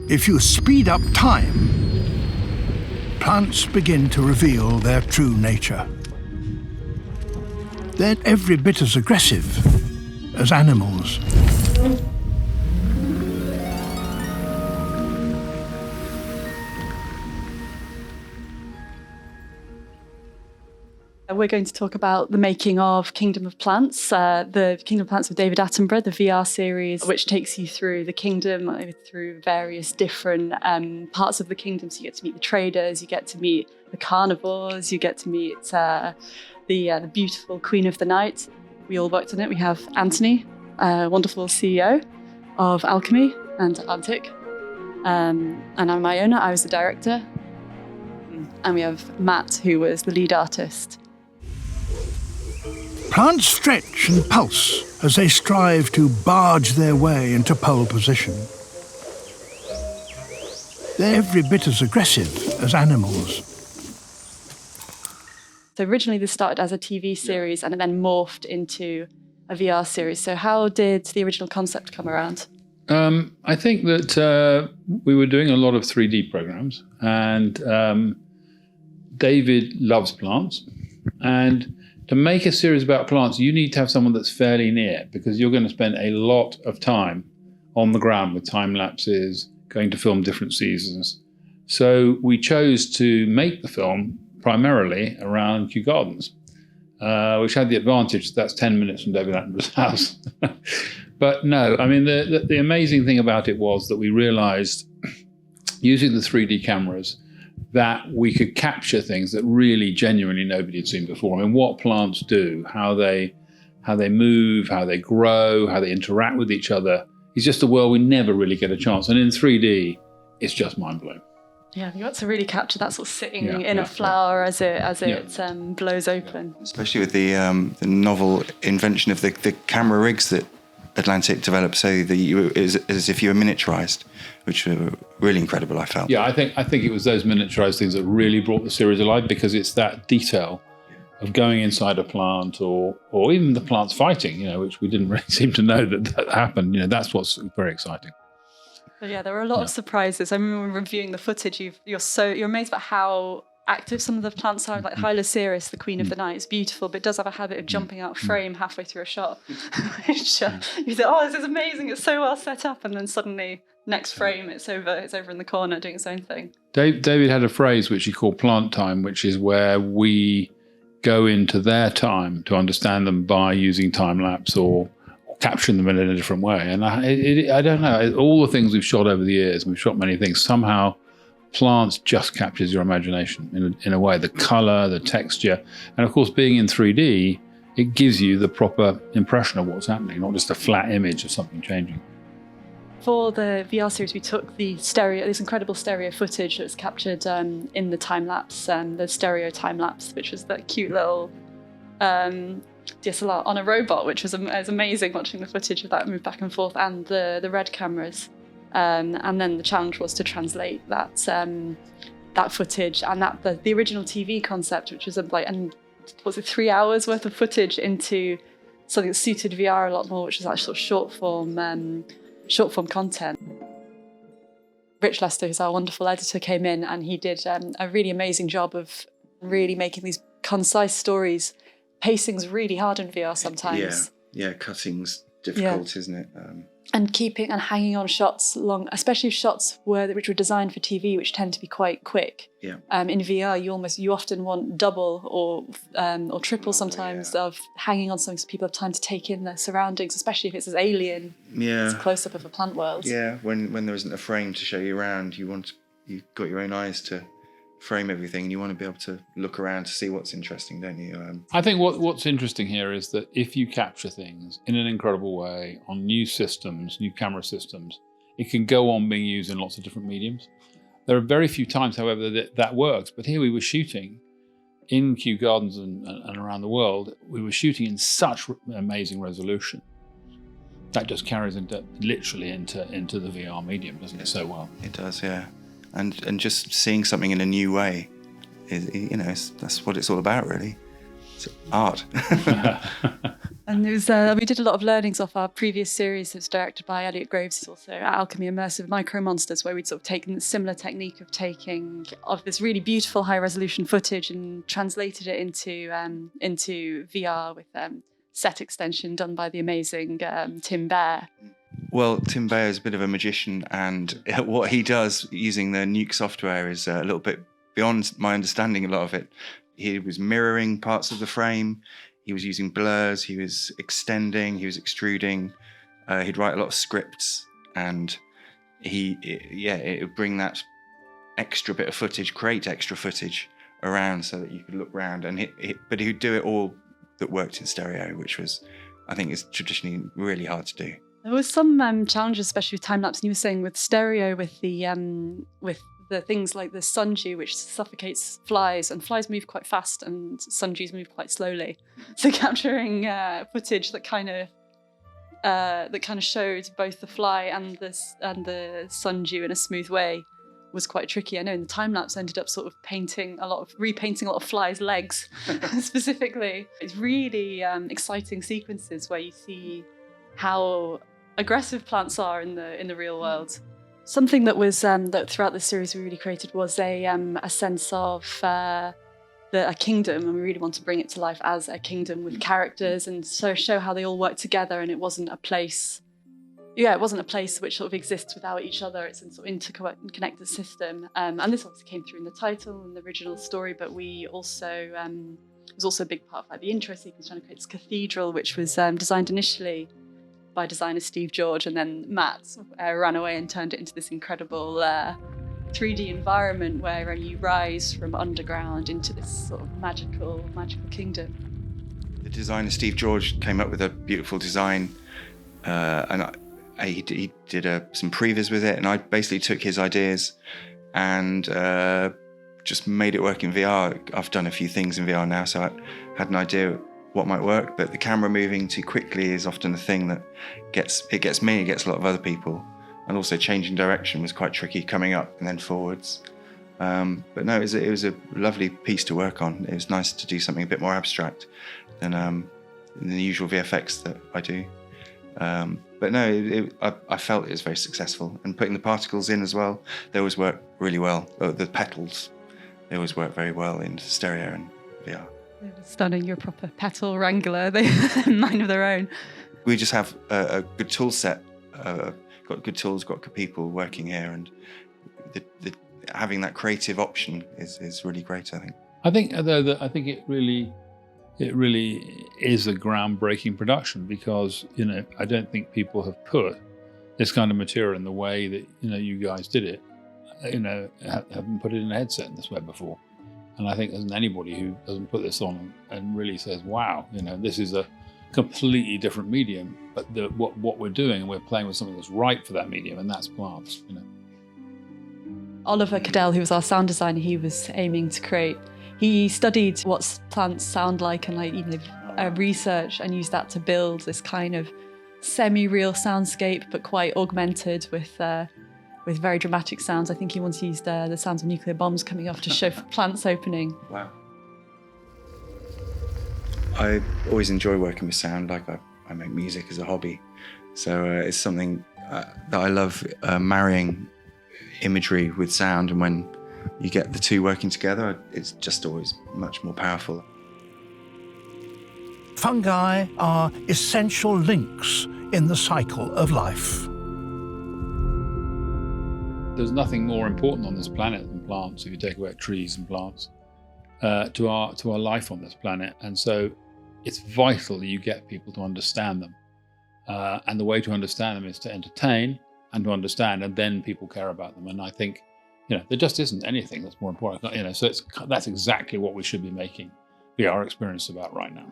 If you speed up time, plants begin to reveal their true nature. They're every bit as aggressive as animals. We're going to talk about the making of Kingdom of Plants, the Kingdom of Plants with David Attenborough, the VR series, which takes you through the kingdom, through various different parts of the kingdom. So you get to meet the traders, you get to meet the carnivores, you get to meet the beautiful Queen of the Night. We all worked on it. We have Anthony, wonderful CEO of Alchemy and Atlantic. And I'm Iona, I was the director. And we have Matt, who was the lead artist. Plants stretch and pulse as they strive to barge their way into pole position. They're every bit as aggressive as animals. So originally this started as a TV series and it then morphed into a VR series. So how did the original concept come around? I think that we were doing a lot of 3D programs, and David loves plants. And to make a series about plants, you need to have someone that's fairly near, because you're going to spend a lot of time on the ground with time lapses, going to film different seasons. So we chose to make the film primarily around Kew Gardens, which had the advantage that's 10 minutes from David Attenborough's house. But no, I mean, the amazing thing about it was that we realized, using the 3D cameras, that we could capture things that really genuinely nobody had seen before. I mean, what plants do, how they move, how they grow, how they interact with each other, is just a world we never really get a chance. And in 3D, it's just mind-blowing. Yeah, you got to really capture that sort of sitting in a flower as it blows open. Especially with the novel invention of the camera rigs that Atlantic developed, so that as if you were miniaturized, which were really incredible, I felt. Yeah, I think it was those miniaturized things that really brought the series alive, because it's that detail of going inside a plant, or even the plants fighting, which we didn't really seem to know that happened. That's what's very exciting. But yeah, there were a lot of surprises. I remember reviewing the footage. You're amazed about how active some of the plants are. Like Hyloceris, the Queen of the Night, is beautiful, but it does have a habit of jumping out of frame halfway through a shot. Which you think, oh, this is amazing! It's so well set up, and then suddenly, next frame, it's over in the corner doing its own thing. David had a phrase which he called plant time, which is where we go into their time to understand them by using time lapse or capturing them in a different way. And I don't know, all the things we've shot over the years, we've shot many things, somehow plants just captures your imagination in a way, the color, the texture. And of course, being in 3D, it gives you the proper impression of what's happening, not just a flat image of something changing. For the VR series, we took this incredible stereo footage that was captured in the time lapse, the stereo time lapse, which was that cute little DSLR on a robot, which was amazing watching the footage of that move back and forth, and the red cameras. And then the challenge was to translate that footage and the original TV concept, which was was it 3 hours worth of footage, into something that suited VR a lot more, which was actual short form content. Rich Lester, who's our wonderful editor, came in and he did a really amazing job of really making these concise stories. Pacing's really hard in VR sometimes. Yeah, cutting's difficult, isn't it? And keeping and hanging on shots long, especially shots which were designed for TV, which tend to be quite quick. Yeah. In VR, you often want double or triple sometimes of hanging on something, so people have time to take in their surroundings, especially if it's as alien. Yeah. It's a close up of a plant world. Yeah. When there isn't a frame to show you around, you've got your own eyes to frame everything, and you want to be able to look around to see what's interesting, don't you? I think what's interesting here is that if you capture things in an incredible way on new camera systems, it can go on being used in lots of different mediums. There are very few times, however, that works. But here we were shooting in Kew Gardens and around the world. We were shooting in such amazing resolution that just carries literally into the VR medium, doesn't it? So well. It does, yeah. And just seeing something in a new way, that's what it's all about, really. It's art. And it was, we did a lot of learnings off our previous series that was directed by Elliot Groves, who's also at Alchemy Immersive Micro Monsters, where we'd sort of taken the similar technique of taking of this really beautiful high resolution footage and translated it into VR with set extension done by the amazing Tim Bear. Well, Tim Bear is a bit of a magician, and what he does using the Nuke software is a little bit beyond my understanding, a lot of it. He was mirroring parts of the frame. He was using blurs, he was extending, he was extruding. He'd write a lot of scripts, and it would bring that extra bit of footage, create extra footage around so that you could look around. But he'd do it all that worked in stereo, which was, I think, is traditionally really hard to do. There was some challenges, especially with time lapse. And you were saying with stereo, with the things like the sundew, which suffocates flies, and flies move quite fast and sundews move quite slowly. So capturing footage that kind of showed both the fly and the sundew in a smooth way was quite tricky. I know in the time lapse I ended up sort of repainting a lot of flies' legs specifically. It's really exciting sequences where you see how aggressive plants are in the real world. Something that was that throughout this series we really created was a sense of a kingdom, and we really want to bring it to life as a kingdom with characters, and so show how they all work together. And it wasn't a place, which sort of exists without each other. It's a sort of interconnected system, and this obviously came through in the title and the original story. But we also it was also a big part of like the intro sequence, trying to create this cathedral, which was designed initially by designer Steve George, and then Matt ran away and turned it into this incredible 3D environment where you rise from underground into this sort of magical kingdom. The designer Steve George came up with a beautiful design, and he did some previs with it, and I basically took his ideas and just made it work in VR. I've done a few things in VR now, so I had an idea what might work, but the camera moving too quickly is often the thing that gets me, it gets a lot of other people. And also changing direction was quite tricky, coming up and then forwards. But no, it was a lovely piece to work on. It was nice to do something a bit more abstract than the usual VFX that I do. But no, I felt it was very successful. And putting the particles in as well, they always work really well. The petals, they always work very well in stereo and VR. They were stunning. You're a proper petal wrangler. They have a mind of their own. We just have a good tool set. Got good tools, got good people working here, and having that creative option is really great, I think. I think it really is a groundbreaking production, because I don't think people have put this kind of material in the way that you guys did it. Haven't put it in a headset in this way before. And I think there's anybody who doesn't put this on and really says, wow, this is a completely different medium, but what we're doing, and we're playing with something that's right for that medium, and that's plants. Oliver Cadell, who was our sound designer, he was aiming to create, he studied what plants sound like and research, and used that to build this kind of semi-real soundscape, but quite augmented with very dramatic sounds. I think he once used the sounds of nuclear bombs coming off to show plants opening. Wow. I always enjoy working with sound. Like I make music as a hobby, so it's something that I love, marrying imagery with sound, and when you get the two working together, it's just always much more powerful. Fungi are essential links in the cycle of life. There's nothing more important on this planet than plants, if you take away trees and plants, to our life on this planet. And so it's vital that you get people to understand them. And the way to understand them is to entertain and to understand, and then people care about them. And I think, there just isn't anything that's more important. So that's exactly what we should be making VR experience about right now.